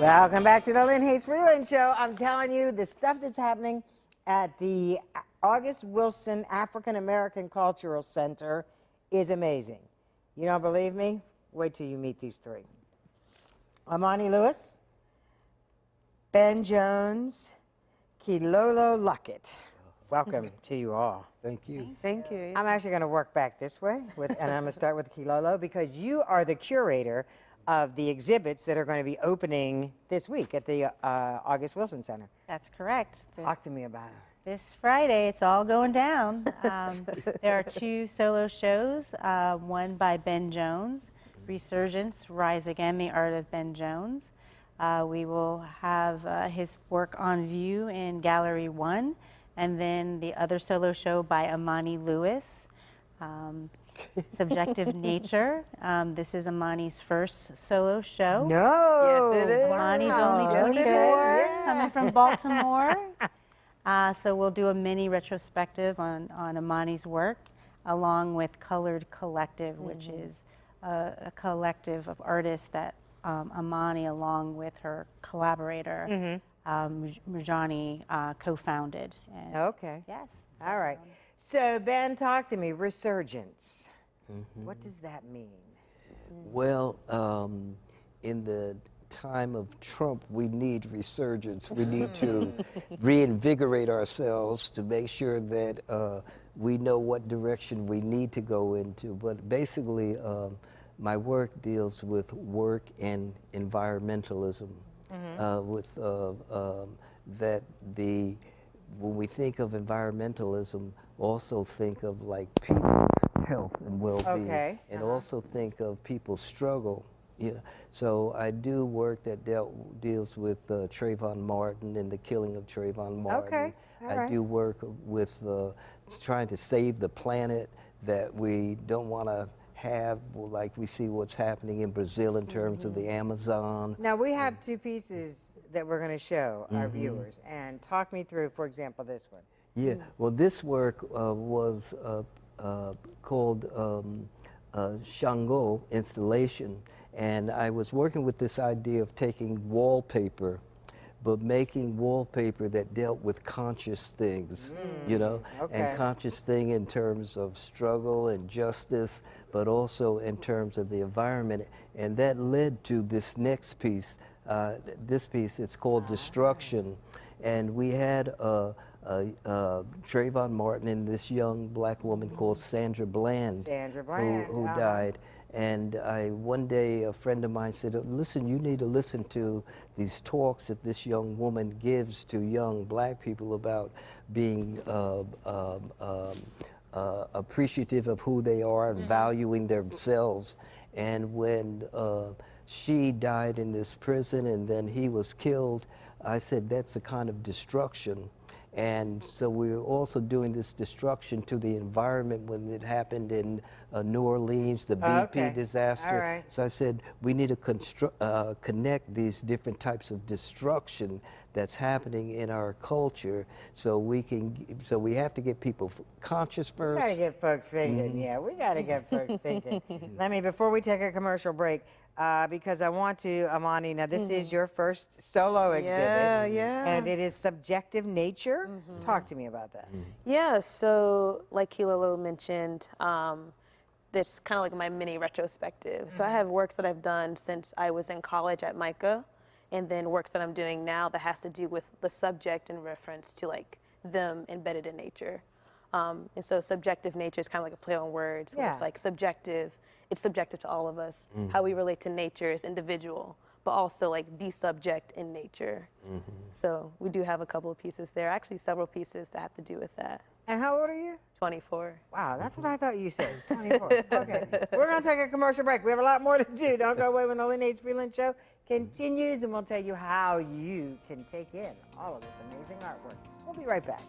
Welcome back to the Lynn Hayes Freeland Show. I'm telling you, the stuff that's happening at the August Wilson African American Cultural Center is amazing. You don't believe me? Wait till you meet these three. Amani Lewis, Ben Jones, Kilolo Luckett. Welcome to you all. Thank you. Thank you. I'm actually going to work back this way, and I'm going to start with Kilolo because you are the curator of the exhibits that are going to be opening this week at the August Wilson Center. That's correct. Talk to me about it. This Friday, it's all going down. There are 2 solo shows, one by Ben Jones, Resurgence, Rise Again, The Art of Ben Jones. We will have his work on view in Gallery 1, and then the other solo show by Amani Lewis, Subjective Nature. This is Amani's first solo show. No! Yes, it is. Amani's only 24, coming from Baltimore. So we'll do a mini retrospective on Amani's work, along with Colored Collective, which is a collective of artists that Amani, along with her collaborator, Murjani, co-founded. Okay. Yes. All right. So, Ben, talk to me. Resurgence. What does that mean? Well, in the time of Trump, we need resurgence. We need to reinvigorate ourselves to make sure that we know what direction we need to go into. But basically, my work deals with work and environmentalism. When we think of environmentalism, also think of like people's health and well-being, and also think of people's struggle. Yeah. So I do work that deals with Trayvon Martin and the killing of Trayvon Martin. I do work with trying to save the planet that we don't want to have, like we see what's happening in Brazil in terms of the Amazon. Now, we have 2 pieces that we're going to show our viewers. And talk me through, for example, this one. Yeah, well, this work was called Shango Installation. And I was working with this idea of taking wallpaper, but making wallpaper that dealt with conscious things, you know, and conscious thing in terms of struggle and justice, but also in terms of the environment. And that led to this next piece. This piece, it's called Destruction. And we had Trayvon Martin and this young black woman called Sandra Bland, who died. And one day a friend of mine said, listen, you need to listen to these talks that this young woman gives to young black people about being appreciative of who they are and valuing themselves. And when she died in this prison and then he was killed, I said, that's a kind of destruction. And so we were also doing this destruction to the environment when it happened in New Orleans, the BP disaster. So I said, we need to connect these different types of destruction that's happening in our culture, so we have to get people conscious first. We got to get folks thinking. Yeah, we got to get folks thinking. Before we take a commercial break, because I want to, Amani, now this is your first solo exhibit, and it is Subjective Nature. Talk to me about that. Yeah, so like Kilolo mentioned, that's kind of like my mini retrospective. So I have works that I've done since I was in college at MICA, and then works that I'm doing now that has to do with the subject in reference to like them embedded in nature. And so subjective nature is kind of like a play on words, where it's like subjective, it's subjective to all of us. How we relate to nature is individual, but also like the subject in nature. So we do have a couple of pieces there, actually several pieces that have to do with that. And how old are you? 24. Wow, that's what I thought you said, 24. Okay, we're going to take a commercial break. We have a lot more to do. Don't go away when the Lynn Hayes Freeland Show continues, and we'll tell you how you can take in all of this amazing artwork. We'll be right back.